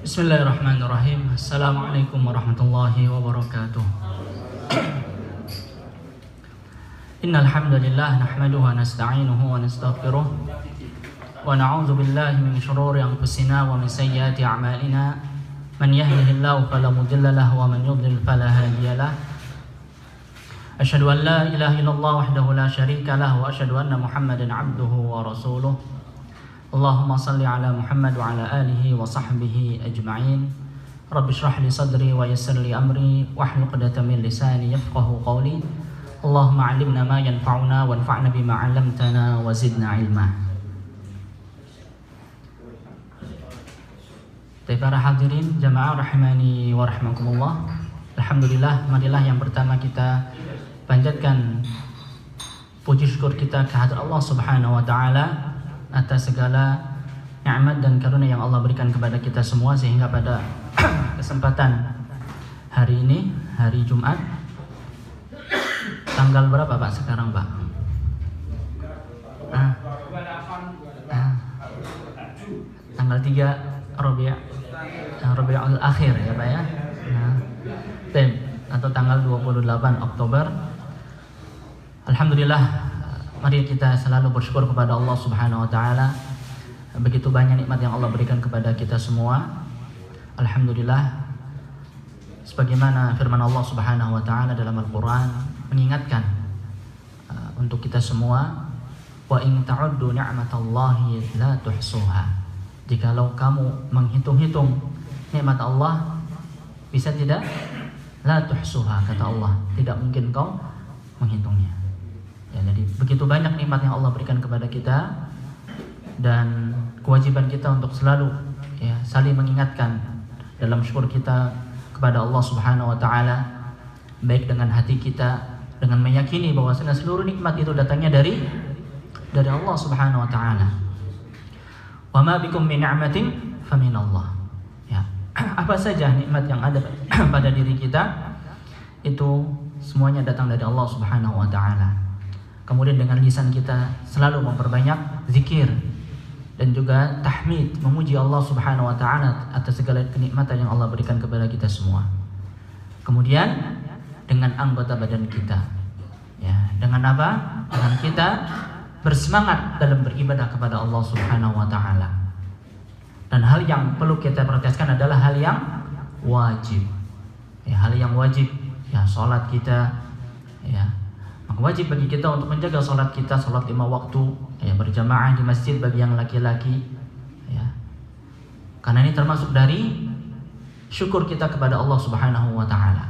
Bismillahirrahmanirrahim. Assalamualaikum warahmatullahi wabarakatuh. Innal hamdalillah nahmaduhu wa nasta'inuhu wa nastaghfiruh wa na'udzu billahi min shururi anfusina wa min sayyiati a'malina. Man yahdihillahu fala mudilla lahu wa man yudlil fala hadiya lahu. Asyhadu an la ilaha illallah wahdahu la syarika lahu wa asyhadu anna Muhammadan 'abduhu wa rasuluh. Allahumma salli ala Muhammad wa ala alihi wa sahbihi ajma'in. Rabbi shrah li sadri wa yassir li amri wahlul 'uqdatam min lisani yafqahu qawli. Allahumma 'allimna ma yanfa'una wanfa'na bima 'allamtana wa zidna ilma. Para hadirin jamaah rahimani wa rahmakumullah. Alhamdulillah, marilah yang pertama kita panjatkan puji syukur kita kehadrat Allah Subhanahu wa taala atas segala nikmat dan karunia yang Allah berikan kepada kita semua, sehingga pada kesempatan hari ini, hari Jumat, tanggal berapa Pak sekarang Pak? Tanggal 3 Rabiul Akhir ya Pak ya. Atau tanggal 28 Oktober. Alhamdulillah, mari kita selalu bersyukur kepada Allah Subhanahu wa taala. Begitu banyak nikmat yang Allah berikan kepada kita semua. Alhamdulillah, sebagaimana firman Allah Subhanahu wa taala dalam Al-Qur'an mengingatkan untuk kita semua, wa in ta'uddu ni'matallahi la tuhsuha. Jikalau kamu menghitung-hitung nikmat Allah, bisa tidak? La tuhsuha, kata Allah, tidak mungkin kau menghitungnya. Ya, jadi begitu banyak nikmat yang Allah berikan kepada kita, dan kewajiban kita untuk selalu ya saling mengingatkan dalam syukur kita kepada Allah Subhanahu wa taala, baik dengan hati kita, dengan meyakini bahwasanya seluruh nikmat itu datangnya dari Allah Subhanahu wa taala. Wa ma bikum min ni'matin faminallah. Ya, apa saja nikmat yang ada pada diri kita itu semuanya datang dari Allah Subhanahu wa taala. Kemudian dengan lisan kita selalu memperbanyak zikir dan juga tahmid, memuji Allah Subhanahu wa taala atas segala kenikmatan yang Allah berikan kepada kita semua. Kemudian dengan anggota badan kita. Ya, dengan apa? Dengan kita bersemangat dalam beribadah kepada Allah Subhanahu wa taala. Dan hal yang perlu kita perhatikan adalah hal yang wajib. Ya, hal yang wajib, ya salat kita, ya. Maka wajib bagi kita untuk menjaga salat kita, salat 5 waktu, ya berjamaah di masjid bagi yang laki-laki, ya. Karena ini termasuk dari syukur kita kepada Allah Subhanahu wa taala.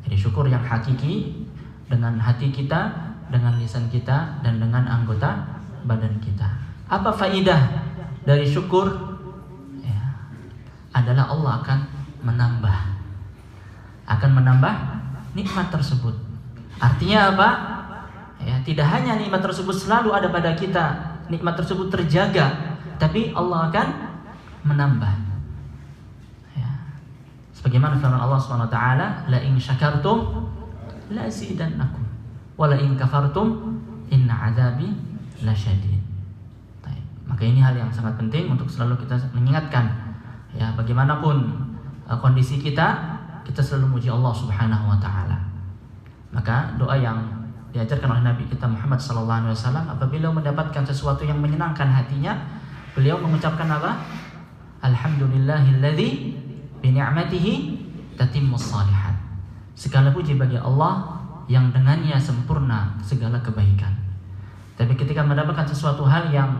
Jadi syukur yang hakiki dengan hati kita, dengan lisan kita, dan dengan anggota badan kita. Apa faidah dari syukur? Ya, adalah Allah akan menambah nikmat tersebut. Artinya apa? Ya, tidak hanya nikmat tersebut selalu ada pada kita, nikmat tersebut terjaga, tapi Allah akan menambah. Ya. Sebagaimana firman Allah Subhanahu wa taala, la in syakartum la azidannakum wa la in kafartum inna azabi lasyadid. Maka ini hal yang sangat penting untuk selalu kita mengingatkan, ya bagaimanapun kondisi kita selalu memuji Allah Subhanahu wa taala. Maka doa yang diajarkan oleh Nabi kita Muhammad sallallahu alaihi wasallam apabila mendapatkan sesuatu yang menyenangkan hatinya, beliau mengucapkan apa? Alhamdulillahilladzi bi ni'matihi tatimmus shalihat. Segala puji bagi Allah yang dengannya sempurna segala kebaikan. Tapi ketika mendapatkan sesuatu hal yang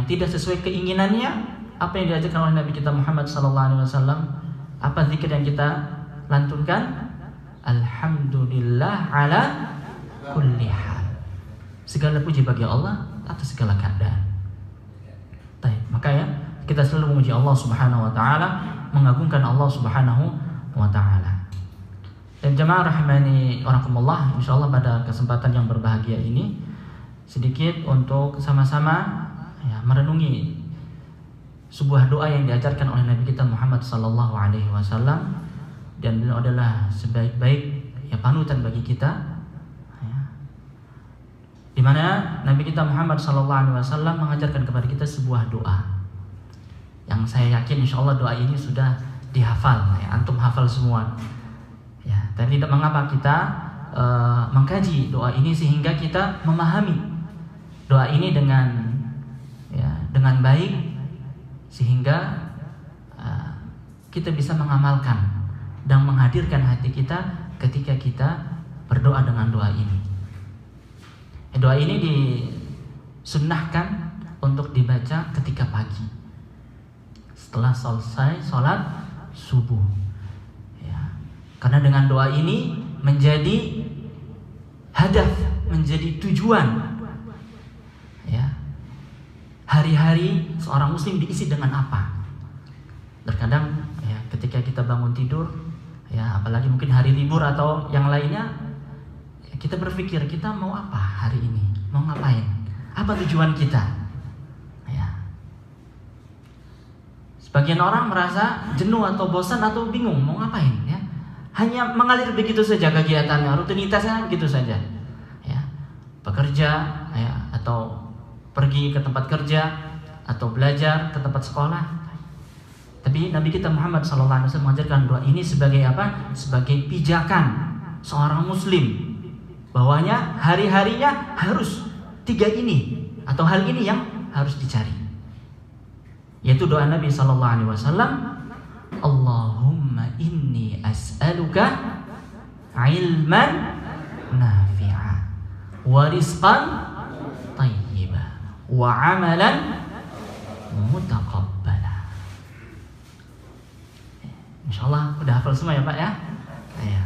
tidak sesuai keinginannya, apa yang diajarkan oleh Nabi kita Muhammad sallallahu alaihi wasallam? Apa zikir yang kita lantunkan? Alhamdulillah ala kulli hal. Segala puji bagi Allah atas segala keadaan. Maka ya kita selalu memuji Allah Subhanahu wa taala, mengagungkan Allah Subhanahu wa taala. Dan jemaah rahimani warakumullah, insyaallah pada kesempatan yang berbahagia ini sedikit untuk sama-sama ya merenungi sebuah doa yang diajarkan oleh Nabi kita Muhammad sallallahu alaihi wasallam, dan beliau adalah sebaik-baik ya panutan bagi kita, ya. Di mana Nabi kita Muhammad sallallahu alaihi wasallam mengajarkan kepada kita sebuah doa yang saya yakin insya Allah doa ini sudah dihafal, ya, antum hafal semua. Ya, dan tidak mengapa kita mengkaji doa ini sehingga kita memahami doa ini dengan baik, sehingga kita bisa mengamalkan dan menghadirkan hati kita ketika kita berdoa dengan doa ini. Doa ini disunnahkan untuk dibaca ketika pagi setelah selesai sholat subuh, ya. Karena dengan doa ini menjadi hadaf, menjadi tujuan, ya. Hari-hari seorang muslim diisi dengan apa? Terkadang ya, ketika kita bangun tidur, ya, apalagi mungkin hari libur atau yang lainnya, ya, kita berpikir kita mau apa hari ini, mau ngapain, apa tujuan kita. Sebagian orang merasa jenuh atau bosan atau bingung mau ngapain, ya. Hanya mengalir begitu saja kegiatannya, rutinitasnya begitu saja. Ya. Bekerja, ya, atau pergi ke tempat kerja atau belajar ke tempat sekolah. Tapi Nabi kita Muhammad SAW mengajarkan doa ini sebagai apa? Sebagai pijakan seorang muslim, bahwanya hari-harinya harus 3 ini atau hal ini yang harus dicari. Yaitu doa Nabi SAW, Allahumma inni as'aluka ilman nafi'a wa rizqan tayyiba wa amalan mutaqabbala. InsyaAllah udah hafal semua ya Pak ya? Ya.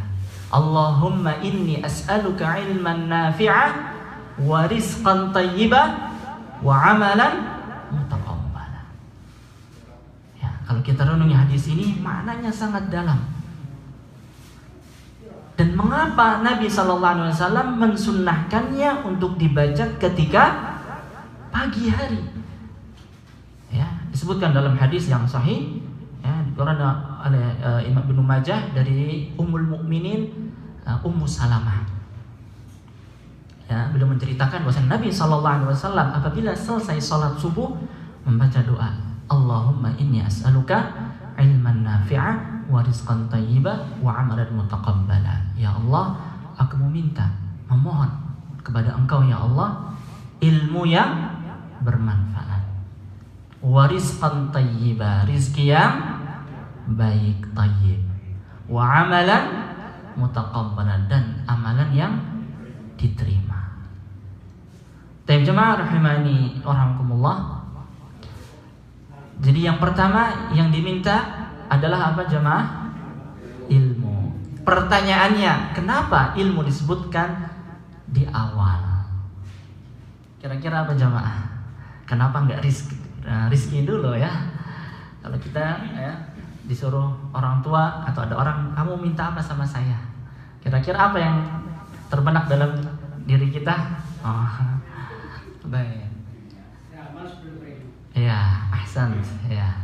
Allahumma inni as'aluka ilman nafi'a wa rizqan tayyiba wa amalan mutaqabbala. Kalau kita renungi hadis ini, maknanya sangat dalam. Dan mengapa Nabi SAW mensunnahkannya untuk dibaca ketika pagi hari? Ya, disebutkan dalam hadis yang sahih, ya, dikeluarkan oleh Imam Ibnu Majah dari Ummul Mukminin Ummu Salamah. Ya, beliau menceritakan bahwa Nabi SAW apabila selesai sholat subuh membaca doa, Allahumma inni as'aluka ilman nafi'a wa rizqan tayyiba wa amalan mutaqabbala. Ya Allah, aku memohon kepada Engkau ya Allah ilmu yang bermanfaat, wa rizqan tayyiba, rizki yang baik, tayyib, wa amalan mutaqabbala, dan amalan yang diterima. Tayyib jemaah rahimani wa rahimakumullah. Jadi yang pertama yang diminta adalah apa jemaah? Ilmu. Pertanyaannya, kenapa ilmu disebutkan di awal? Kira-kira apa jemaah? Kenapa enggak rizki dulu ya? Kalau kita ya disuruh orang tua atau ada orang, kamu minta apa sama saya? Kira-kira apa yang terbenak dalam diri kita? Oh, baik. Ya, ahsan. Ya.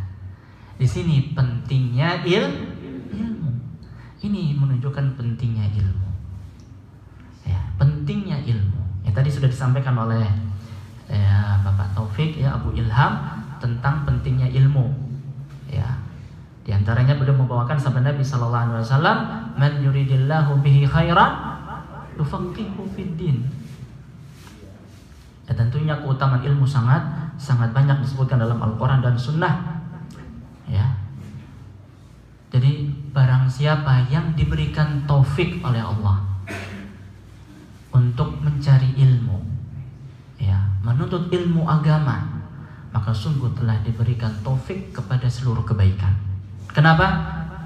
Di sini pentingnya ilmu. Ini menunjukkan pentingnya ilmu. Ya, pentingnya ilmu. Ya, tadi sudah disampaikan oleh Bapak Taufik, ya, Abu Ilham, tentang pentingnya ilmu. Ya. Di antaranya beliau membawakan sabda Nabi sallallahu alaihi wasallam, "Man yuridillahu bihi khairan yufaqihu fid din." Ya, tentunya keutamaan ilmu sangat banyak disebutkan dalam Al-Quran dan Sunnah. Ya. Jadi barang siapa yang diberikan taufik oleh Allah untuk mencari ilmu, ya, menuntut ilmu agama, maka sungguh telah diberikan taufik kepada seluruh kebaikan. Kenapa?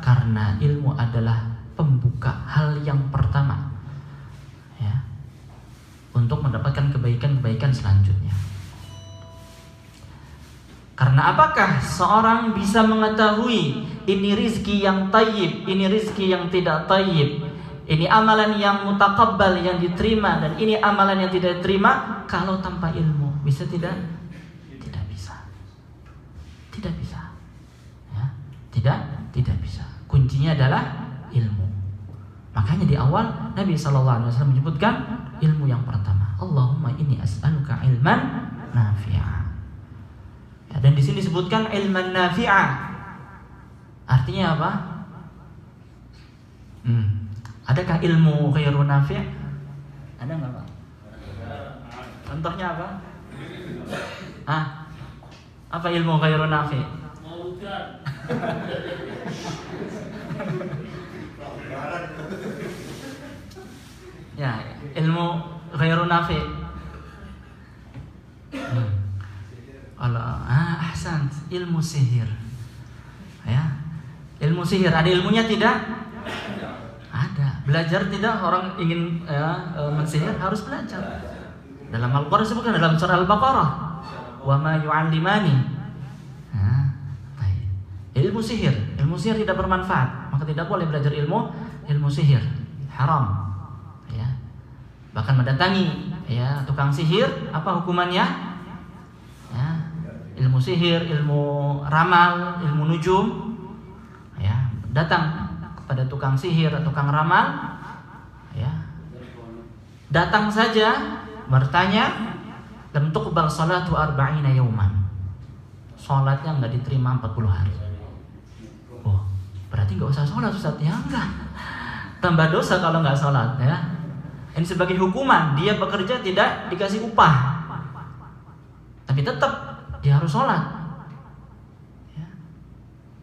Karena ilmu adalah pembuka hal yang pertama, ya, untuk mendapatkan kebaikan-kebaikan selanjutnya. Karena apakah seorang bisa mengetahui ini rizki yang tayyib, ini rizki yang tidak tayyib, ini amalan yang mutaqabbal yang diterima, dan ini amalan yang tidak diterima, kalau tanpa ilmu? Bisa tidak? Tidak bisa. Tidak bisa. Ya, tidak bisa. Kuncinya adalah ilmu. Makanya di awal Nabi SAW menyebutkan ilmu yang pertama, Allahumma inni as'aluka ilman nafi'a. Dan di sini sini disebutkan ilman nafi'ah. Artinya apa? Adakah ilmu ghairu nafi'? Ada nggak Pak? Contohnya apa? Apa ilmu ghairu nafi'? Ya, ilmu ghairu nafi'. Ahsan, ilmu sihir. Ya. Ilmu sihir ada ilmunya tidak? Ada. Belajar tidak? Orang ingin mensihir harus belajar. Dalam Al-Qur'an disebutkan dalam surah Al-Baqarah, "Wa ma yu'allimani." Ilmu sihir tidak bermanfaat, maka tidak boleh belajar ilmu sihir. Haram. Ya. Bahkan mendatangi tukang sihir, apa hukumannya? Ya. Ilmu sihir, ilmu ramal, ilmu nujum, datang kepada tukang sihir atau tukang ramal, datang saja bertanya, lam tuqbal salatu 40 yauman. Salatnya enggak diterima 40 hari. Oh, berarti enggak usah salat Ustaz ya? Enggak. Tambah dosa kalau enggak salat ya. Ini sebagai hukuman, dia bekerja tidak dikasih upah. Tapi tetap dia harus sholat. Ya.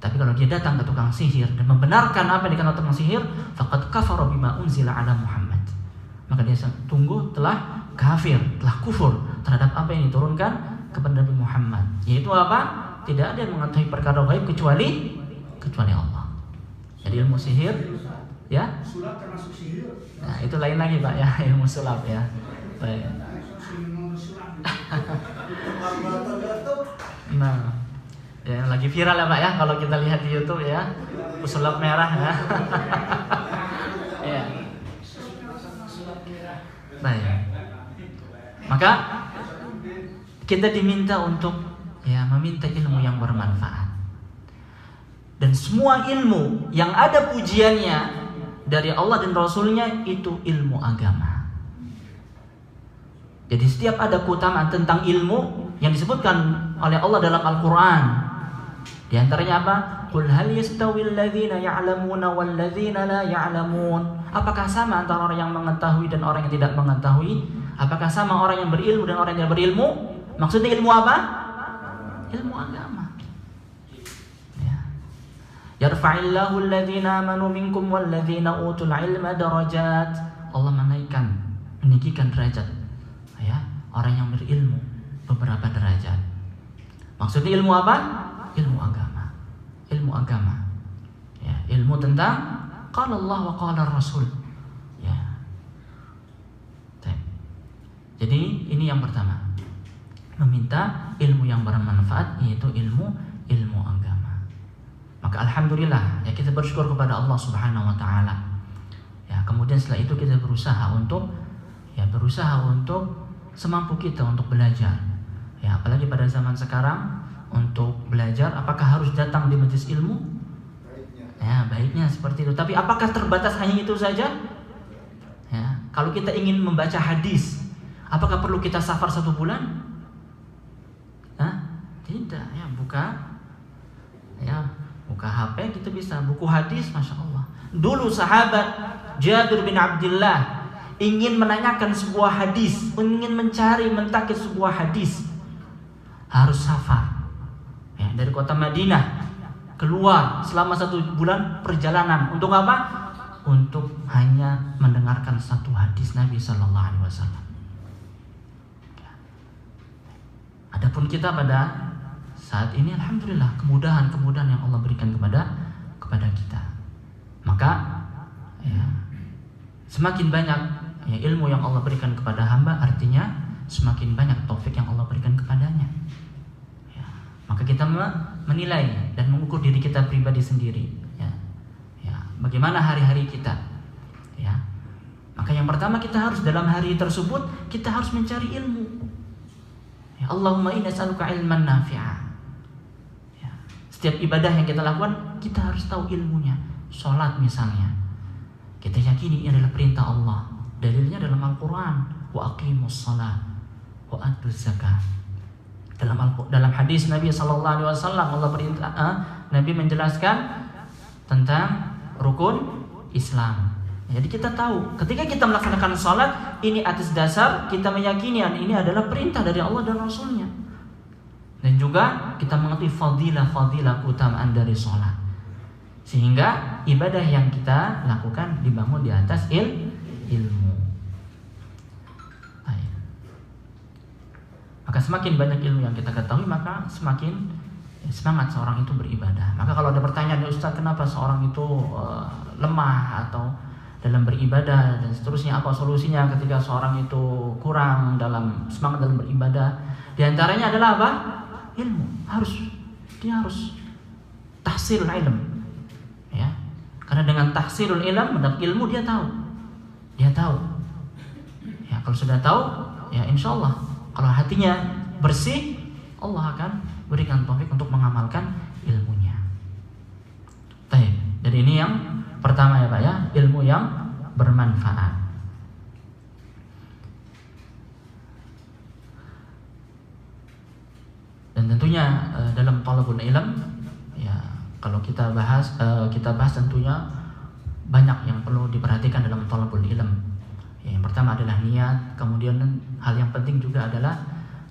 Tapi kalau dia datang ke tukang sihir dan membenarkan apa yang dikatakan tukang sihir, faqad kafara bima unzila ala Muhammad. Maka dia telah kafir, telah kufur terhadap apa yang diturunkan kepada Nabi Muhammad. Yaitu apa? Tidak ada yang mengetahui perkara gaib kecuali Allah. Jadi ilmu sihir, ya. Sulap termasuk sihir. Nah, itu lain lagi Pak ya, ilmu sulap ya. Baik. Nah, yang lagi viral ya Pak ya, kalau kita lihat di YouTube ya, pesulap merah ya. Ya. Baik. Maka kita diminta untuk meminta ilmu yang bermanfaat. Dan semua ilmu yang ada pujiannya dari Allah dan Rasulnya itu ilmu agama. Jadi setiap ada keutamaan tentang ilmu yang disebutkan oleh Allah dalam Al-Quran. Di antaranya apa? Qul hal yastawil ladzina ya'lamuna wal ladzina la ya'lamun. Apakah sama antara orang yang mengetahui dan orang yang tidak mengetahui? Apakah sama orang yang berilmu dan orang yang tidak berilmu? Maksudnya ilmu apa? Ilmu agama. Yarfa'illahu alladhina amanu minkum walladhina utul ilma darajat. Allah meninggikan derajat orang yang berilmu beberapa derajat. Maksudnya ilmu apa? Ilmu agama. Ilmu agama. Ya, ilmu tentang qala Allah wa qala Rasul. Ya. Jadi ini yang pertama. Meminta ilmu yang bermanfaat, yaitu ilmu agama. Maka alhamdulillah ya, kita bersyukur kepada Allah Subhanahu wa taala. Ya, kemudian setelah itu kita berusaha untuk semampu kita untuk belajar. Ya, apalagi pada zaman sekarang untuk belajar apakah harus datang di majelis ilmu? Ya, baiknya seperti itu. Tapi apakah terbatas hanya itu saja? Ya, kalau kita ingin membaca hadis, apakah perlu kita safar 1 bulan? Tidak, ya buka HP kita bisa, buku hadis, masya Allah. Dulu sahabat Jabir bin Abdullah ingin menanyakan sebuah hadis, ingin mentakik sebuah hadis, harus safar dari kota Madinah keluar selama 1 bulan perjalanan. Untuk apa? Untuk hanya mendengarkan 1 hadis Nabi Sallallahu Alaihi Wasallam. Adapun kita pada saat ini alhamdulillah kemudahan yang Allah berikan kepada kita. Maka semakin banyak ilmu yang Allah berikan kepada hamba, artinya semakin banyak taufik yang Allah berikan kepadanya. Maka kita menilai dan mengukur diri kita pribadi sendiri. Bagaimana hari-hari kita. Maka yang pertama kita harus dalam hari tersebut kita harus mencari ilmu. Allahumma inna nas'aluka ilman nafi'a. Setiap ibadah yang kita lakukan, kita harus tahu ilmunya. Sholat misalnya, kita yakini ini adalah perintah Allah. Dalilnya dalam Al-Quran, wa aqimus shalah wa atuz zakah. Dalam hadis Nabi Sallallahu Alaihi Wasallam Allah perintah, Nabi menjelaskan tentang rukun Islam. Jadi kita tahu ketika kita melaksanakan sholat ini atas dasar kita meyakini ini adalah perintah dari Allah dan Rasulnya. Dan juga kita mengerti fadilah keutamaan dari sholat. Sehingga ibadah yang kita lakukan dibangun di atas ilmu. Baik. Maka semakin banyak ilmu yang kita ketahui maka semakin semangat seorang itu beribadah. Maka kalau ada pertanyaan, Ustaz, kenapa seorang itu lemah atau dalam beribadah dan seterusnya, apa solusinya ketika seorang itu kurang dalam semangat dalam beribadah? Di antaranya adalah apa? Ilmu. Dia harus tahsilul ilm. Ya. Karena dengan tahsilul ilm, mendapat ilmu dia tahu. Ya, kalau sudah tahu, ya insyaallah kalau hatinya bersih, Allah akan berikan taufik untuk mengamalkan ilmunya. Baik. Jadi ini yang pertama ya Pak ya, ilmu yang bermanfaat. Dan tentunya dalam talabul ilm ya, kalau kita bahas tentunya banyak yang perlu diperhatikan dalam talabul ilm. Ya, yang pertama adalah niat, kemudian hal yang penting juga adalah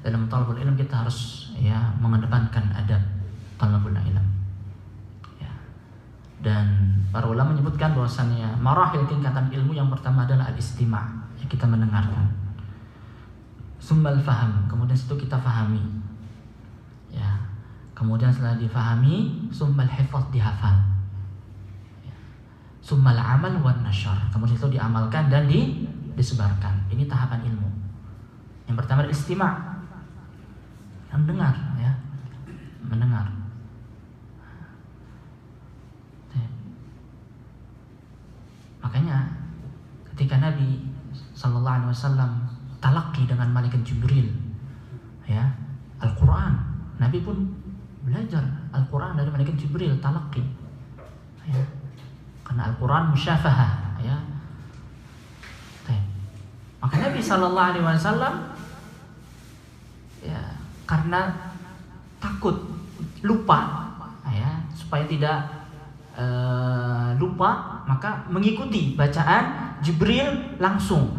dalam talabul ilm kita harus ya mengedepankan adab talabul ilm. Dan para ulama menyebutkan bahwasannya marahil tingkatan ilmu yang pertama adalah al-istima', yang kita mendengarkan. Summal faham, kemudian setelah kita fahami. Ya. Kemudian setelah difahami, summal hifaz, dihafal. Ya. Summal amal wan nasyar, kemudian itu diamalkan dan disebarkan. Ini tahapan ilmu. Yang pertama al-istima', mendengar ya. Mendengar. Makanya ketika Nabi Sallallahu Alaihi Wasallam talaqi dengan malaikat Jibril, ya Al-Quran, Nabi pun belajar Al-Quran dari malaikat Jibril, talaqi, ya. Karena Al-Quran musyafahah, ya. Maka Nabi Sallallahu Alaihi Wasallam, ya karena takut lupa, ya supaya tidak lupa, maka mengikuti bacaan Jibril langsung.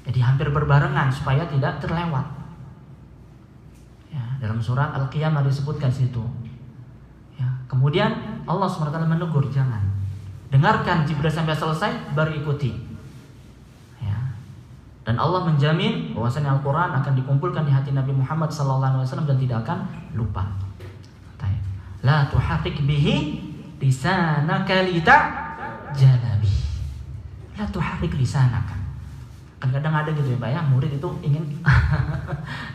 Jadi hampir berbarengan supaya tidak terlewat. Ya, dalam surat Al-Qiyamah disebutkan situ. Ya, kemudian Allah SWT menegur, jangan. Dengarkan Jibril sampai selesai baru ikuti. Ya. Dan Allah menjamin bahwasanya Al-Quran akan dikumpulkan di hati Nabi Muhammad SAW dan tidak akan lupa. La tuharrik bihi lisanaka litajalabi. La tuharrik lisanaka. Kadang-kadang ada gitu ya Pak ya, murid itu ingin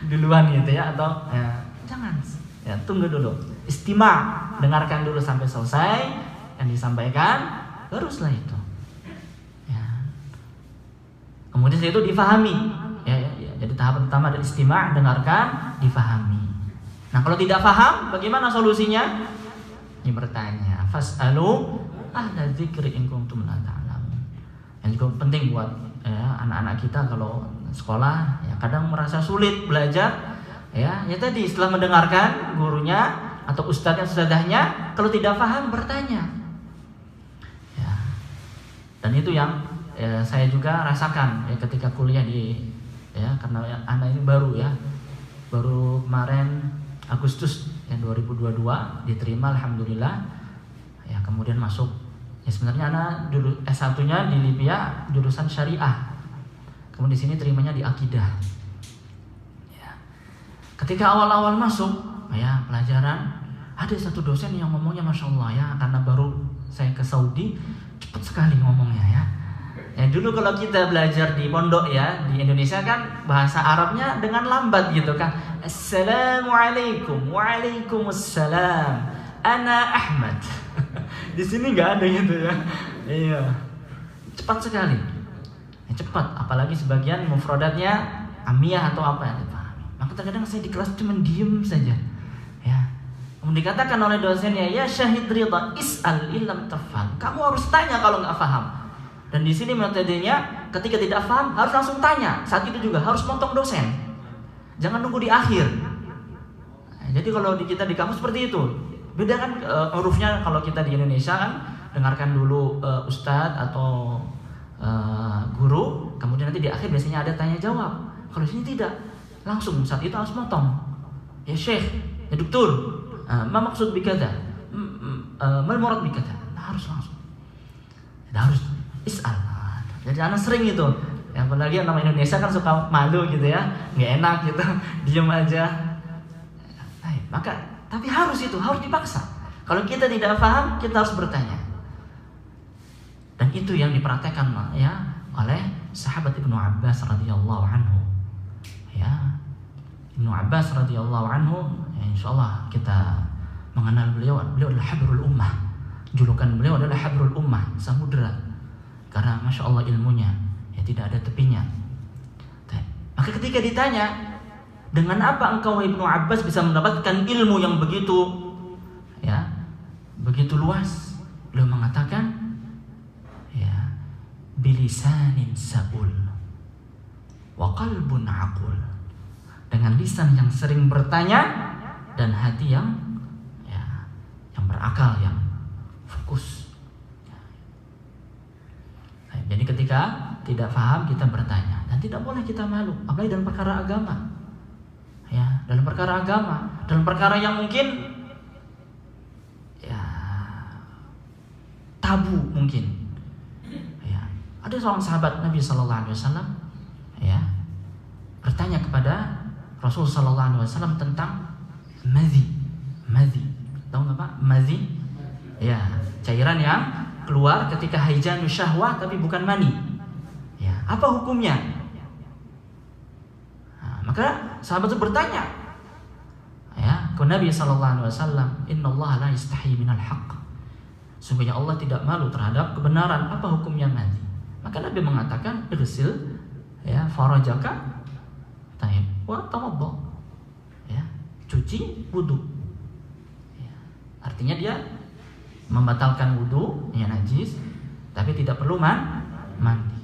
duluan gitu ya, atau ya, jangan ya, tunggu dulu, istima', dengarkan dulu sampai selesai yang disampaikan, baru setelah itu ya. Kemudian setelah itu difahami ya. Jadi tahap pertama adalah istima', dengarkan, difahami. Nah kalau tidak paham, bagaimana solusinya? Ini bertanya, fas'alu ahla dzikri in kuntum la ta'lamun. Yang juga penting buat anak-anak kita kalau sekolah ya kadang merasa sulit belajar ya tadi setelah mendengarkan gurunya atau ustadznya ustadzahnya, kalau tidak paham bertanya ya. Dan itu yang saya juga rasakan ya ketika kuliah karena anak ini baru kemarin Agustus yang 2022 diterima alhamdulillah ya, kemudian masuk. Ya sebenarnya anak dulu S1-nya di Libya jurusan syariah. Kemudian di sini terimanya di akidah. Ya. Ketika awal-awal masuk ya pelajaran, ada satu dosen yang ngomongnya Masya Allah ya, karena baru saya ke Saudi, cepat sekali ngomongnya ya. Ya dulu kalau kita belajar di pondok ya, di Indonesia kan bahasa Arabnya dengan lambat gitu kan. Assalamualaikum, waalaikumsalam, ana Ahmad. Di sini nggak ada gitu ya. Iya, cepat sekali. Ya, cepat, apalagi sebagian mufradatnya amiyah atau apa ya. Maka terkadang saya di kelas cuma diem saja. Ya. Kemudian dikatakan oleh dosennya, ya Syahid Ridha, is'al illam tafham. Kamu harus tanya kalau nggak paham. Dan di sini metodenya, ketika tidak paham harus langsung tanya. Saat itu juga harus motong dosen. Jangan nunggu di akhir. Jadi kalau kita di kampus seperti itu. Beda kan hurufnya kalau kita di Indonesia kan dengarkan dulu ustadz atau guru, kemudian nanti di akhir biasanya ada tanya jawab. Kalau di sini tidak, langsung saat itu harus motong. Ya syekh, ya doktor, ma maksud bikada, mal murad bikada, harus langsung. Harus is'al. Jadi anak sering itu. Yang apalagi yang nama Indonesia kan suka malu gitu ya, nggak enak gitu, diem aja. Maka tapi harus dipaksa. Kalau kita tidak paham, kita harus bertanya. Dan itu yang dipraktekkan ya oleh sahabat Ibnu Abbas radhiyallahu anhu. Ya, Ibnu Abbas radhiyallahu anhu, ya insyaallah kita mengenal beliau adalah habrul ummah. Julukan beliau adalah habrul ummah, samudra. Karena masya Allah ilmunya, ya tidak ada tepinya. Maka ketika ditanya, dengan apa engkau Ibnu Abbas bisa mendapatkan ilmu yang begitu, ya, begitu luas? Beliau mengatakan, ya, bilisanin sabul, wa qalbun aqul. Dengan lisan yang sering bertanya dan hati yang berakal, yang fokus. Jadi ketika tidak paham kita bertanya, dan tidak boleh kita malu, apalagi dalam perkara agama. Ya, dalam perkara agama, dalam perkara yang mungkin ya tabu mungkin. Ya, ada seorang sahabat Nabi sallallahu alaihi wasallam ya bertanya kepada Rasul sallallahu alaihi wasallam tentang madhi. Tahu nggak Pak? Madhi? Ya, cairan yang keluar ketika haijanus syahwah tapi bukan mani. Ya, apa hukumnya? Nah, maka sahabat itu bertanya ya ke Nabi sallallahu alaihi wasallam, "Innallaha la yastahi minal haqq." Sungguhnya Allah tidak malu terhadap kebenaran. Apa hukumnya mani? Maka Nabi mengatakan, "Irsil ya farajaka taib wa tawaddo." Ya, cuci wudu. Artinya dia membatalkan wudu, ya najis, tapi tidak perlu mandi.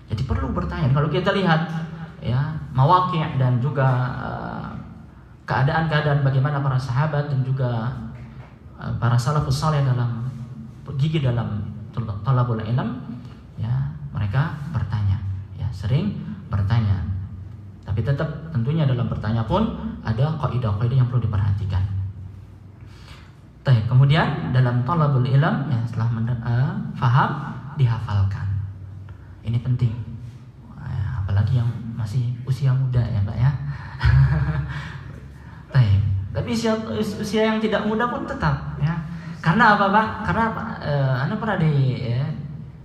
Jadi perlu bertanya. Kalau kita lihat ya mawaqi' dan juga keadaan-keadaan bagaimana para sahabat dan juga para salafus saleh dalam gigih dalam talabul ilm, ya mereka bertanya, ya sering bertanya. Tapi tetap tentunya dalam bertanya pun ada kaidah-kaidah yang perlu diperhatikan. Kemudian dalam talabul ilm, ya setelah faham, dihafalkan. Ini penting, apalagi yang masih usia muda ya Pak ya. Tapi usia yang tidak muda pun tetap ya. Karena apa Pak? Karena Anda pernah ya,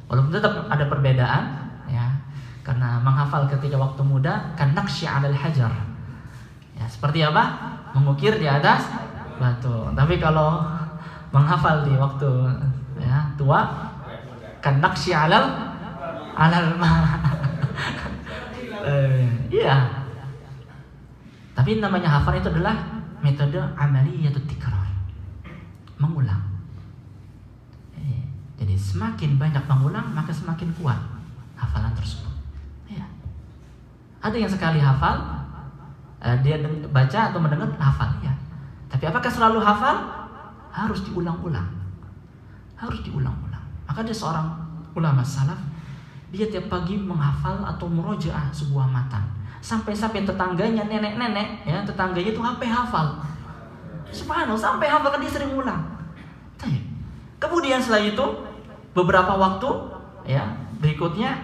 walaupun tetap ada perbedaan ya. Karena menghafal ketika waktu muda kan naqsy 'alal hajar. Ya, seperti apa? Mengukir di atas batu. Tapi kalau menghafal di waktu ya tua kan naqsy 'alal ma. Iya. Tapi namanya hafal itu adalah metode amaliyatut tikrar. Mengulang. Jadi semakin banyak mengulang maka semakin kuat hafalan tersebut. Ya. Ada yang sekali hafal dia baca atau mendengar hafal ya. Tapi apakah selalu hafal? Harus diulang-ulang. Maka ada seorang ulama salaf, dia tiap pagi menghafal atau murojaah sebuah matan. Sampai-sampai tetangganya, nenek-nenek, ya tetangganya itu sampai hafal. Subhanallah, sampai hafal kan dia sering ulang. Kemudian setelah itu beberapa waktu, ya berikutnya,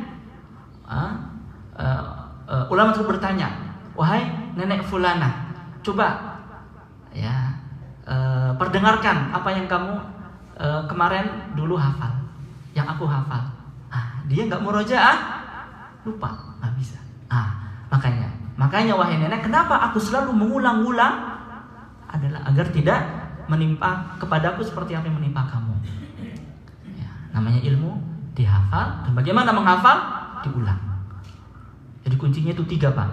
ulama itu bertanya, wahai nenek fulana, coba, ya. Perdengarkan apa yang kamu kemarin dulu hafal, yang aku hafal. Dia nggak murojaah, lupa, nggak bisa. Makanya wahai nenek, kenapa aku selalu mengulang-ulang? Adalah agar tidak menimpa kepadaku seperti apa yang menimpa kamu. Ya, namanya ilmu dihafal, dan bagaimana menghafal? Diulang. Jadi kuncinya itu 3 Pak.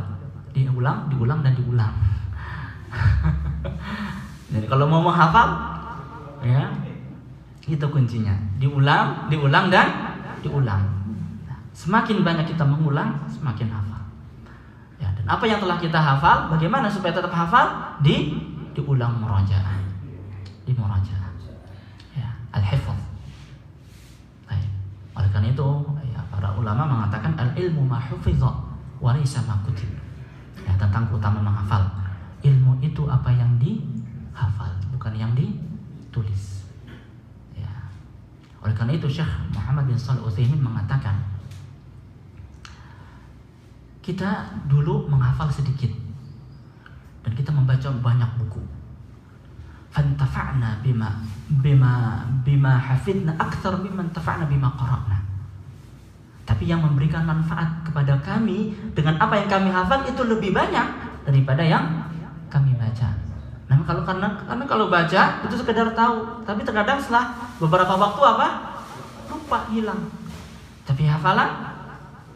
Diulang, dan diulang. Jadi kalau mau menghafal, ya itu kuncinya. Diulang dan diulang. Nah, semakin banyak kita mengulang, semakin hafal. Ya, dan apa yang telah kita hafal, bagaimana supaya tetap hafal? diulang murajaah, dimurajaah. Ya, al-hifz. Baik. Oleh karena itu, ya, para ulama mengatakan al-ilmu ma hufiza wa laysa ma kutib. Ya, tentang keutamaan menghafal. Ilmu itu apa yang dihafal, bukan yang ditulis. Ya. Oleh karena itu Syekh Muhammad bin Shalih Al-Utsaimin mengatakan, kita dulu menghafal sedikit dan kita membaca banyak buku. Fantafa'na bima hafidna akthar mimman tafa'na bima qara'na. Tapi yang memberikan manfaat kepada kami dengan apa yang kami hafal itu lebih banyak daripada yang kami baca. Nah, karena kalau baca itu sekedar tahu, tapi terkadang setelah beberapa waktu lupa, hilang. Tapi hafalan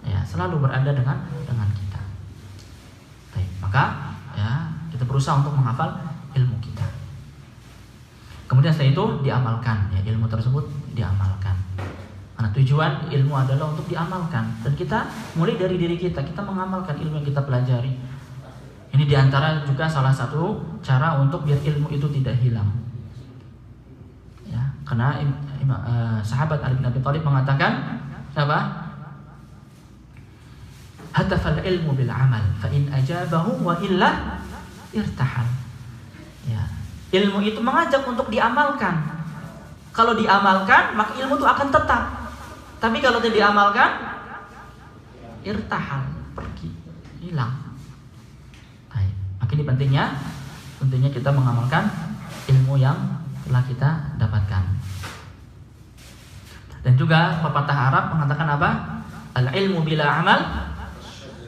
ya selalu berada dengan kita. Baik, maka ya kita berusaha untuk menghafal ilmu kita. Kemudian setelah itu diamalkan, ya ilmu tersebut diamalkan. Karena tujuan ilmu adalah untuk diamalkan, dan kita mulai dari diri kita mengamalkan ilmu yang kita pelajari. Ini diantara juga salah satu cara untuk biar ilmu itu tidak hilang. Ya, karena sahabat Ali bin Abi Thalib mengatakan apa? Hatafal ilmu bil amal, fa in ajabahu wa illa irtahal. Ya, ilmu itu mengajak untuk diamalkan. Kalau diamalkan, maka ilmu itu akan tetap. Tapi kalau tidak diamalkan, irtahal, pergi, hilang. Baik. Maka ini pentingnya kita mengamalkan ilmu yang telah kita dapatkan. Dan juga pepatah Arab mengatakan apa? Al-ilmu bila amal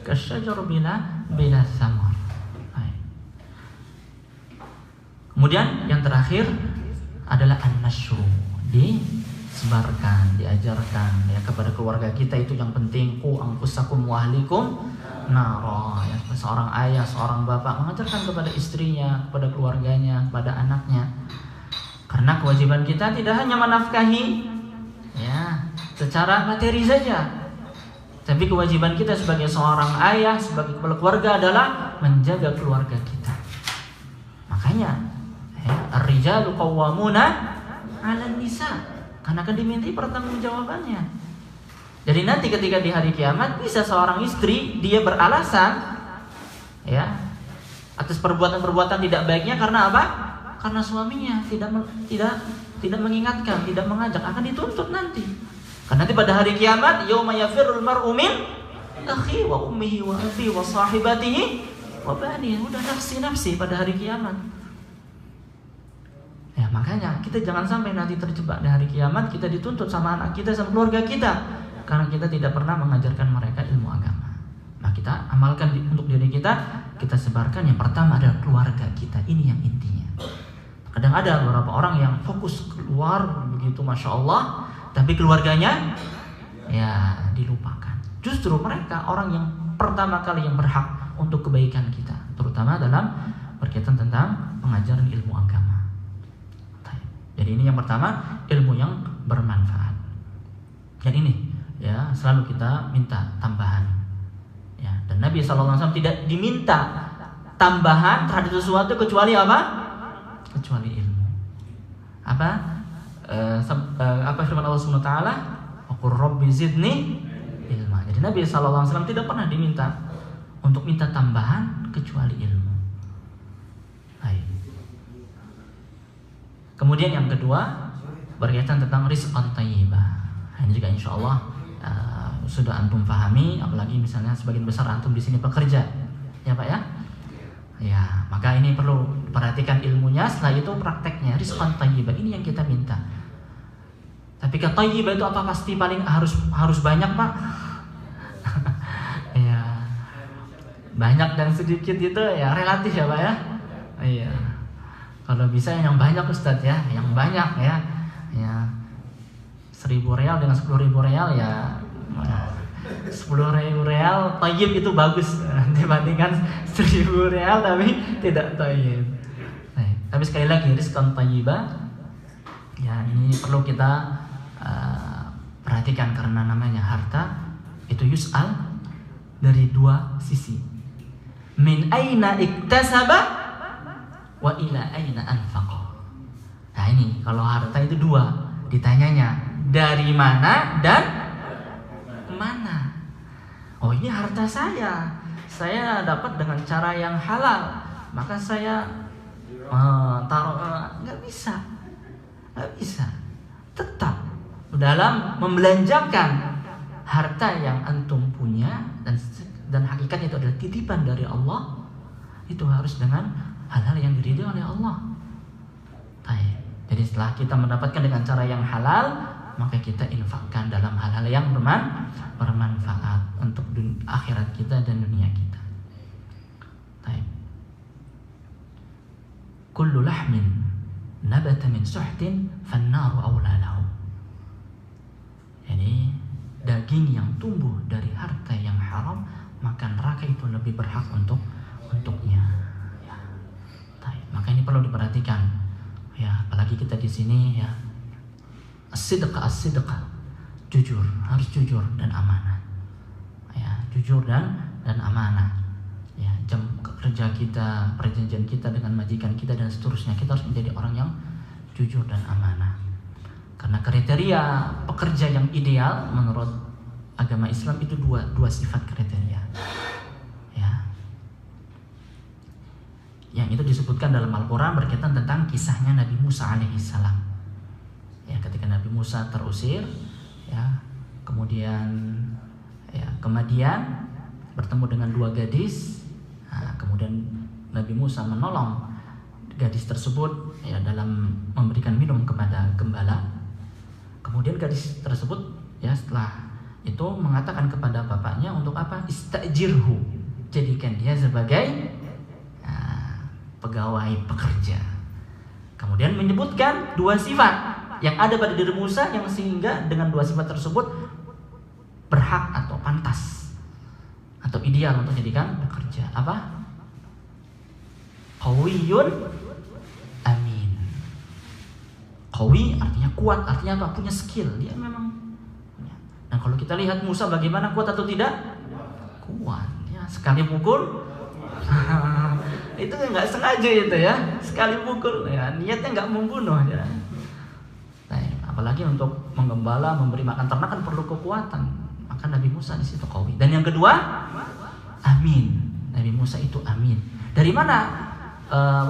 kasyajar bila samar. Baik. Kemudian yang terakhir adalah an-nashru, disebarkan, diajarkan ya kepada keluarga kita. Itu yang penting. Qu anfusakum wa ahlikum nara. Ya, seorang ayah, seorang bapak mengajarkan kepada istrinya, kepada keluarganya, kepada anaknya. Karena kewajiban kita tidak hanya menafkahi ya secara materi saja, tapi kewajiban kita sebagai seorang ayah, sebagai kepala keluarga adalah menjaga keluarga kita. Makanya ya, ar-rijalu qawwamuna 'alan nisa, karena akan dimintai pertanggungjawabannya. Jadi nanti ketika di hari kiamat bisa seorang istri dia beralasan ya atas perbuatan-perbuatan tidak baiknya karena apa? Karena suaminya tidak mengingatkan, tidak mengajak, akan dituntut nanti. Karena nanti pada hari kiamat yauma yafirrul mar'u min akhi wa ummihi wa abi wa sahibatihi wa bani. Udah nafsi pada hari kiamat. Ya, makanya kita jangan sampai nanti terjebak di hari kiamat kita dituntut sama anak kita, sama keluarga kita, karena kita tidak pernah mengajarkan mereka ilmu agama. Nah, kita amalkan untuk diri kita sebarkan. Yang pertama adalah keluarga kita, ini yang intinya. Kadang ada beberapa orang yang fokus keluar begitu, masya Allah, tapi keluarganya ya dilupakan. Justru mereka orang yang pertama kali yang berhak untuk kebaikan kita, terutama dalam berkaitan tentang pengajaran ilmu agama. Jadi ini yang pertama, ilmu yang bermanfaat. Dan ini ya selalu kita minta tambahan. Ya, dan Nabi SAW tidak diminta tambahan terhadap sesuatu kecuali apa? Kecuali ilmu. Apa firman Allah Subhanahu wa taala? Qur rabbi zidni ilma. Jadi Nabi SAW tidak pernah diminta untuk minta tambahan kecuali ilmu. Baik. Kemudian yang kedua berkaitan tentang rizqan thayyibah. Ini juga insya Allah sudah antum pahami, apalagi misalnya sebagian besar antum di sini pekerja, ya Pak ya. Ya, maka ini perlu perhatikan ilmunya, setelah itu prakteknya. Rizqan thayyibah ini yang kita minta. Tapi kata thayyibah itu apa? Pasti paling harus banyak, Pak. Ya. Banyak dan sedikit itu ya relatif ya, Pak ya. Iya. Kalau bisa yang banyak Ustadz ya, yang banyak ya. Ya. 1.000 real dengan 10.000 real ya. 10.000 real thayyib itu bagus dibandingkan 1.000 real tapi tidak thayyib. Nah, tapi sekali lagi rizqan thayyibah ya ini perlu kita perhatikan, karena namanya harta itu yus'al dari dua sisi. Min aina iktasaba wa ila aina anfaqah. Nah ini kalau harta itu dua, ditanyanya dari mana dan kemana. Oh ini harta saya dapat dengan cara yang halal, maka saya taruh. Nggak bisa. Tetap dalam membelanjakan harta yang antum punya dan hakikatnya itu adalah titipan dari Allah, itu harus dengan hal-hal yang diridhoi oleh Allah. Baik. Jadi setelah kita mendapatkan dengan cara yang halal, maka kita infakkan dalam hal-hal yang bermanfaat untuk akhirat kita dan dunia kita. Baik. Kullu lahmin nabata min suhtin fannaru awla lahu. Jadi daging yang tumbuh dari harta yang haram, maka neraka itu lebih berhak untuknya. Ya. Maka ini perlu diperhatikan. Ya, apalagi kita di sini ya. As-sidqa, jujur, harus jujur dan amanah. Ya, jujur dan amanah. Ya, jam kerja kita, perjanjian kita dengan majikan kita dan seterusnya, kita harus menjadi orang yang jujur dan amanah. Karena kriteria pekerja yang ideal menurut agama Islam itu dua sifat kriteria. Ya. Yang itu disebutkan dalam Al-Qur'an berkaitan tentang kisahnya Nabi Musa alaihissalam. Ya, ketika Nabi Musa terusir, ya, kemudian ya, ke Madian bertemu dengan dua gadis. Nah, kemudian Nabi Musa menolong gadis tersebut ya dalam memberikan minum kepada gembala. Kemudian gadis tersebut ya setelah itu mengatakan kepada bapaknya untuk apa? Istajirhu, jadikan dia sebagai pegawai pekerja. Kemudian menyebutkan dua sifat yang ada pada diri Musa yang sehingga dengan dua sifat tersebut berhak atau pantas atau ideal untuk jadikan pekerja. Apa? Qawiyun amin. Qawi artinya kuat, artinya apa? Punya skill. Dia memang punya. Dan kalau kita lihat Musa bagaimana, kuat atau tidak? Kuat. Ya, sekali pukul itu nggak sengaja itu ya, sekali pukul ya, niatnya nggak membunuh ya. Nah, apalagi untuk menggembala, memberi makan ternak kan perlu kekuatan. Maka Nabi Musa di situ qawi. Dan yang kedua, amin. Nabi Musa itu amin. Dari mana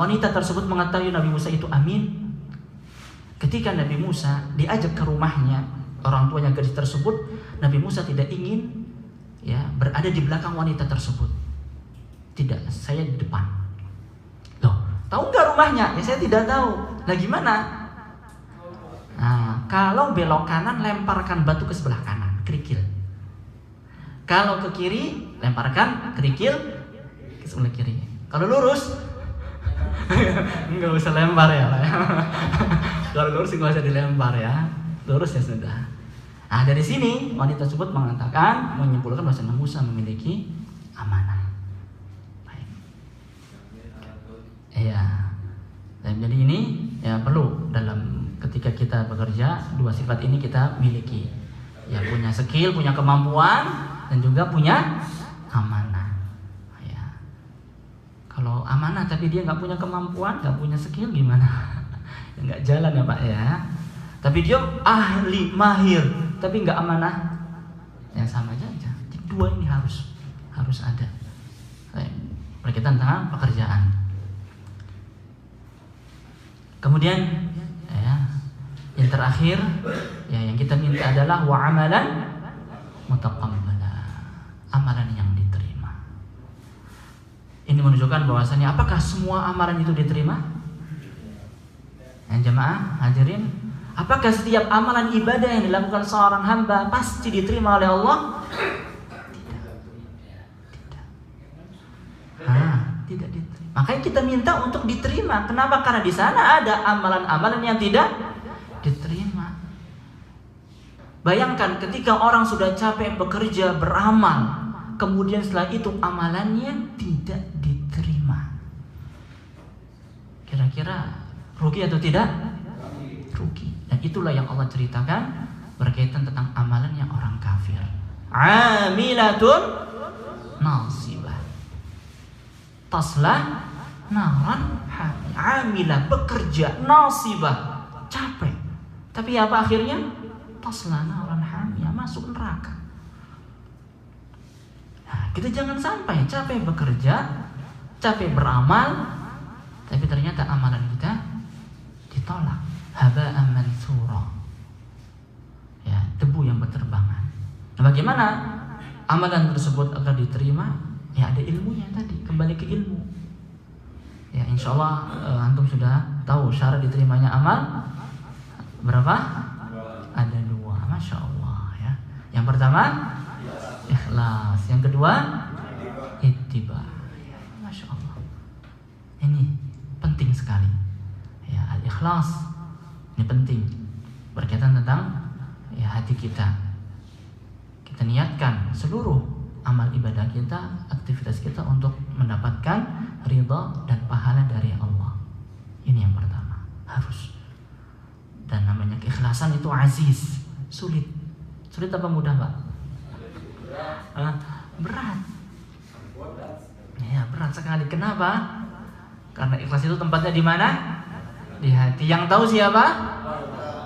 wanita tersebut mengetahui Nabi Musa itu amin? Ketika Nabi Musa diajak ke rumahnya orang tuanya gadis tersebut, Nabi Musa tidak ingin ya berada di belakang wanita tersebut. Tidak, saya di depan. Loh, tahu nggak rumahnya? Ya saya tidak tahu. Lah gimana? Nah, kalau belok kanan lemparkan batu ke sebelah kanan, kerikil. Kalau ke kiri lemparkan kerikil ke sebelah kiri. Kalau lurus nggak usah lempar ya. Kalau lurus nggak usah dilempar ya, lurus ya sudah. Nah dari sini wanita tersebut mengatakan, menyimpulkan bahwa Nabi Musa memiliki amanah. Baik. Iya. Dan jadi ini ya perlu dalam ketika kita bekerja dua sifat ini kita miliki. Ya punya skill, punya kemampuan dan juga punya amanah. Kalau amanah tapi dia nggak punya kemampuan, nggak punya skill gimana? Ya nggak jalan ya Pak ya. Tapi dia ahli, mahir, tapi nggak amanah, ya sama aja. Jadi dua ini harus ada. Berkaitan tentang pekerjaan. Kemudian ya, yang terakhir ya yang kita minta adalah wa amalan mutaqabbala, amalan yang diterima. Ini menunjukkan bahwasannya apakah semua amalan itu diterima? Yang jemaah hadirin, apakah setiap amalan ibadah yang dilakukan seorang hamba pasti diterima oleh Allah? Tidak diterima. Makanya kita minta untuk diterima. Kenapa? Karena di sana ada amalan-amalan yang tidak diterima. Bayangkan ketika orang sudah capek bekerja, beramal, kemudian setelah itu amalannya tidak diterima. Kira-kira rugi atau tidak? Rugi. Dan itulah yang Allah ceritakan berkaitan tentang amalannya orang kafir. Amilatun nasibah. Taslah naran amilah, bekerja, nasibah, capek. Tapi apa akhirnya? Tasla naran hamiyah, masuk neraka. Nah, kita jangan sampai capek bekerja, capek beramal, tapi ternyata amalan kita ditolak. Haba'an mansura. Ya, debu yang berterbangan. Nah, bagaimana amalan tersebut agar diterima? Ya, ada ilmunya tadi, kembali ke ilmu. Ya, insya Allah antum sudah tahu syarat diterimanya amal berapa? Ada 2, masya Allah ya. Yang pertama ikhlas, yang kedua ittiba. Ya, masya Allah. Ini penting sekali. Ya, al-ikhlas ini penting, berkaitan tentang ya hati kita. Kita niatkan seluruh amal ibadah kita, aktivitas kita untuk mendapatkan ridha dan pahala dari Allah. Ini yang pertama, harus. Dan namanya keikhlasan itu aziz, sulit. Sulit apa mudah, Pak? Berat. Ya, berat sekali. Kenapa? Karena ikhlas itu tempatnya di mana? Di hati. Yang tahu siapa?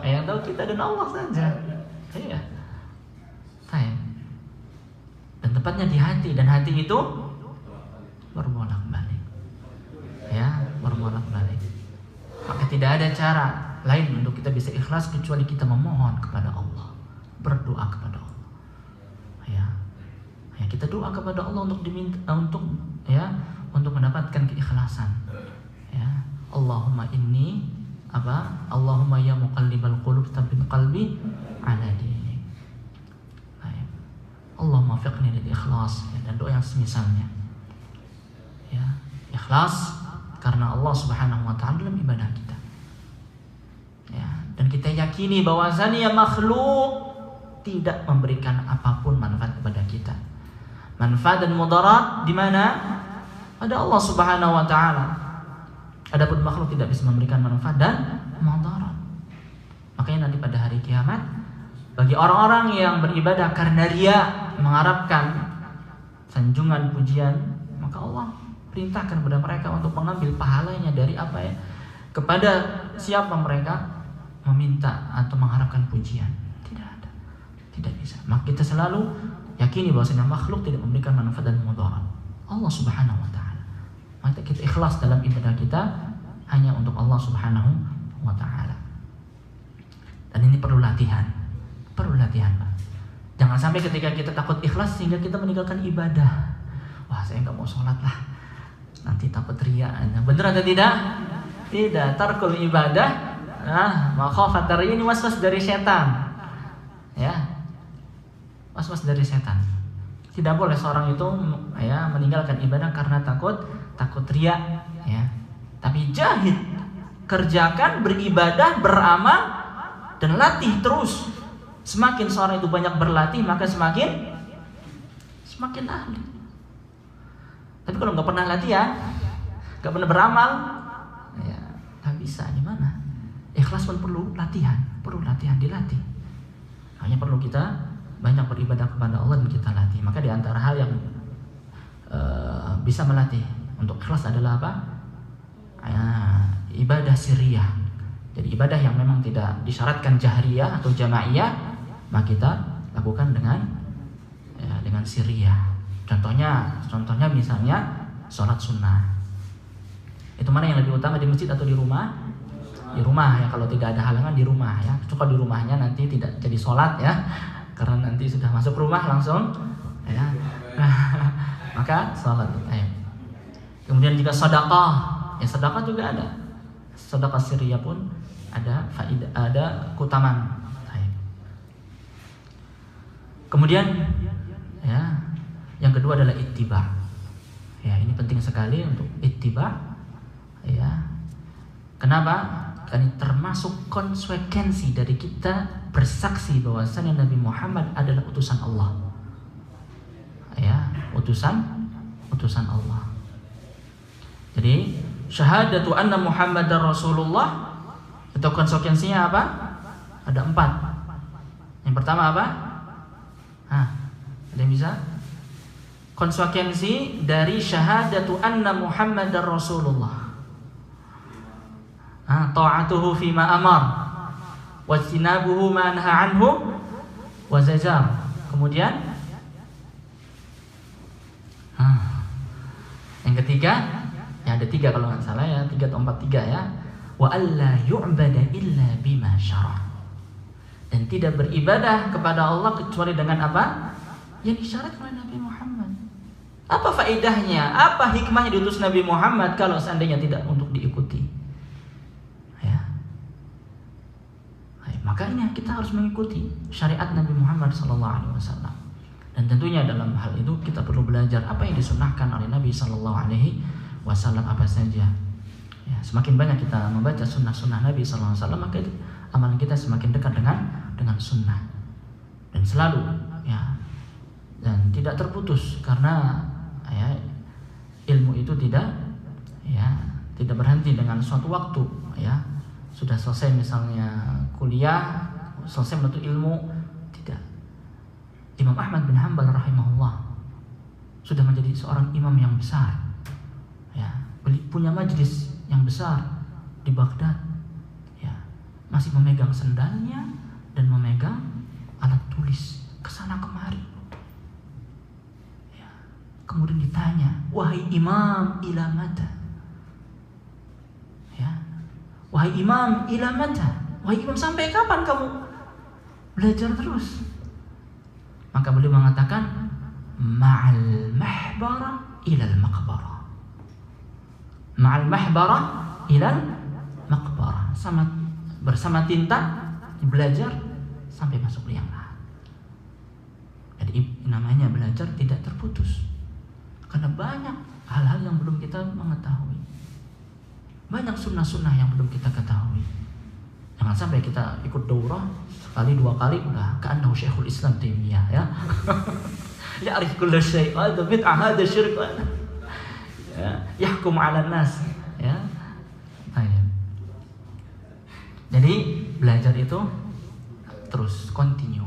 Yang tahu kita dan Allah saja. Iya. Baik. Dan tempatnya di hati, dan hati itu berbolak-balik. Ya, berbolak-balik. Maka tidak ada cara lain untuk kita bisa ikhlas kecuali kita memohon kepada Allah, berdoa kepada Allah. Ya. Ya, kita doa kepada Allah untuk diminta, untuk mendapatkan keikhlasan. Ya. Allahumma inni Allahumma ya muqallibal qulub tsabbit qalbi ala dinik. Allahumma waffiqni lil ikhlas, ya, dan doa yang semisalnya. Ya, ikhlas karena Allah Subhanahu wa taala dalam ibadah kita. Ya, dan kita yakini bahwasanya makhluk tidak memberikan apapun manfaat kepada kita. Manfaat dan mudarat di mana? Ada Allah Subhanahu wa taala. Adapun makhluk tidak bisa memberikan manfaat dan mudarat. Makanya nanti pada hari kiamat, bagi orang-orang yang beribadah karena riya, mengharapkan sanjungan pujian, maka Allah perintahkan kepada mereka untuk mengambil pahalanya dari apa ya? Kepada siapa mereka meminta atau mengharapkan pujian? Tidak ada. Tidak bisa. Maka kita selalu yakini bahwasanya makhluk tidak memberikan manfaat dan mudarat. Allah Subhanahu wa taala. Maka kita ikhlas dalam ibadah kita hanya untuk Allah Subhanahu wa taala. Dan ini perlu latihan. Perlu latihan, Pak. Jangan sampai ketika kita takut ikhlas sehingga kita meninggalkan ibadah. Wah, saya nggak mau sholat lah, nanti takut riya. Benar atau tidak? Tidak. Tarkul ibadah, makhafat riya, ini waswas dari setan. Ya, waswas dari setan. Tidak boleh seorang itu ya meninggalkan ibadah karena takut riya. Ya, tapi jahid, kerjakan, beribadah, beramal, dan latih terus. Semakin seorang itu banyak berlatih, maka semakin ahli. Tapi kalau nggak pernah latihan, nggak pernah beramal, ya nggak bisa. Gimana? Ikhlas pun perlu latihan, dilatih. Hanya perlu kita banyak beribadah kepada Allah dan kita latih. Maka di antara hal yang bisa melatih untuk ikhlas adalah apa? Ibadah sirriyah. Jadi ibadah yang memang tidak disyaratkan jahriyah atau jamaiyah, maka kita lakukan dengan sirriyah. Contohnya misalnya sholat sunnah. Itu mana yang lebih utama, di masjid atau di rumah? Di rumah ya, kalau tidak ada halangan di rumah ya. Cukup di rumahnya nanti tidak jadi sholat ya, karena nanti sudah masuk rumah langsung ya. Maka sholat. Kemudian jika sedekah, ya sedekah juga ada. Sedekah sirriyah pun ada faidah, ada keutamaan. Kemudian ya, yang kedua adalah ittiba. Ya, ini penting sekali untuk ittiba. Ya. Kenapa? Karena termasuk konsekuensi dari kita bersaksi bahwasanya Nabi Muhammad adalah utusan Allah. Ya, utusan Allah. Jadi syahadatu anna Muhammadar Rasulullah, itu konsekuensinya apa? Ada 4. Yang pertama apa? Ada yang bisa? konsekuensi dari syahadatu anna Muhammadar Rasulullah. Ta'atuhu fima amar wajtinabuhu ma naha anhu wa zajar. Kemudian yang ketiga, ya ada 3 kalau nggak salah ya, 3 atau 4, 3 ya. Wa alla yu'bada illa bima syara'. Dan tidak beribadah kepada Allah kecuali dengan apa? Yang disyaratkan oleh Nabi Muhammad. Apa faedahnya? Apa hikmahnya diutus Nabi Muhammad kalau seandainya tidak untuk diikuti? Ya. Makanya kita harus mengikuti syariat Nabi Muhammad SAW. Dan tentunya dalam hal itu kita perlu belajar apa yang disunnahkan oleh Nabi SAW apa saja. Ya, semakin banyak kita membaca sunnah-sunnah Nabi SAW, maka amalan kita semakin dekat dengan sunnah. Dan selalu ya, dan tidak terputus karena ya, ilmu itu tidak berhenti dengan suatu waktu ya. Sudah selesai misalnya kuliah, selesai menuntut ilmu, tidak. Imam Ahmad bin Hanbal rahimahullah sudah menjadi seorang imam yang besar. Ya, punya majlis yang besar di Baghdad. Ya, masih memegang sendalnya dan memegang alat tulis kesana kemari. Ya, kemudian ditanya, wahai imam ila mata? Ya, wahai imam ila mata? Wahai imam, sampai kapan kamu belajar terus? Maka beliau mengatakan, ma'al mahbara ilal maqbara. Ma'al mahbara ilal maqbara. Bersama tinta belajar sampai masuk liang lahat. Jadi namanya belajar tidak terputus. Karena banyak hal-hal yang belum kita mengetahui. Banyak sunnah-sunnah yang belum kita ketahui. Jangan sampai kita ikut daurah sekali 2 kali udah ka'annahu Syekhul Islam Taimiyah ya. Ya'rif kullu syai', hadza bid'ah, hadza syirk. Ya, yahkum 'alan nas ya. Baik. Jadi belajar itu terus continue.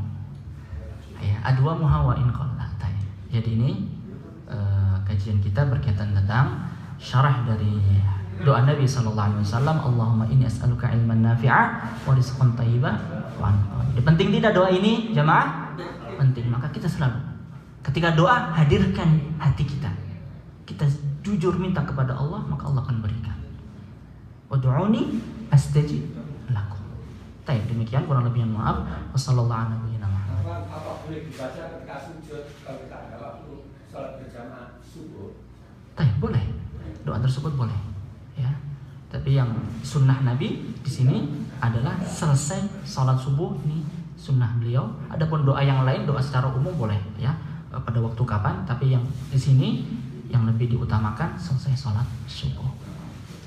Ya, adwa muhawa in qalla. Jadi ini kajian kita berkaitan tentang syarah dari doa Nabi SAW. Allahumma inni as'aluka ilman nafi'a wa rizqan thayyiban wa amran. Penting tidak doa ini jamaah? Penting. Maka kita selalu ketika doa hadirkan hati kita. Kita jujur minta kepada Allah, maka Allah akan berikan. Ud'uni astajib lakum. Baik, demikian kurang lebih maaf. Wassallallahu ala nabiyyina Muhammad. Apa boleh dibaca ketika sujud kalau kita ada waktu salat berjamaah subuh? Baik, boleh. Doa tersebut boleh. Ya. Tapi yang sunnah Nabi di sini adalah selesai salat subuh, ini sunnah beliau. Adapun doa yang lain, doa secara umum boleh ya pada waktu kapan, tapi yang di sini yang lebih diutamakan selesai salat subuh.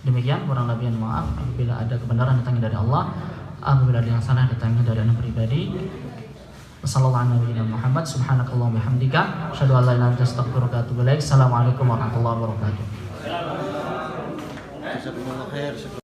Demikian kurang lebih maaf apabila ada kebenaran datangnya dari Allah, apabila ada yang salah datangnya dari anak pribadi. Wassallallahu ala Muhammad, subhanakallahumma bihamdika, asyhadu an la ilaha illa anta astaghfiruka wa atubu ilaik. Assalamualaikum warahmatullahi wabarakatuh.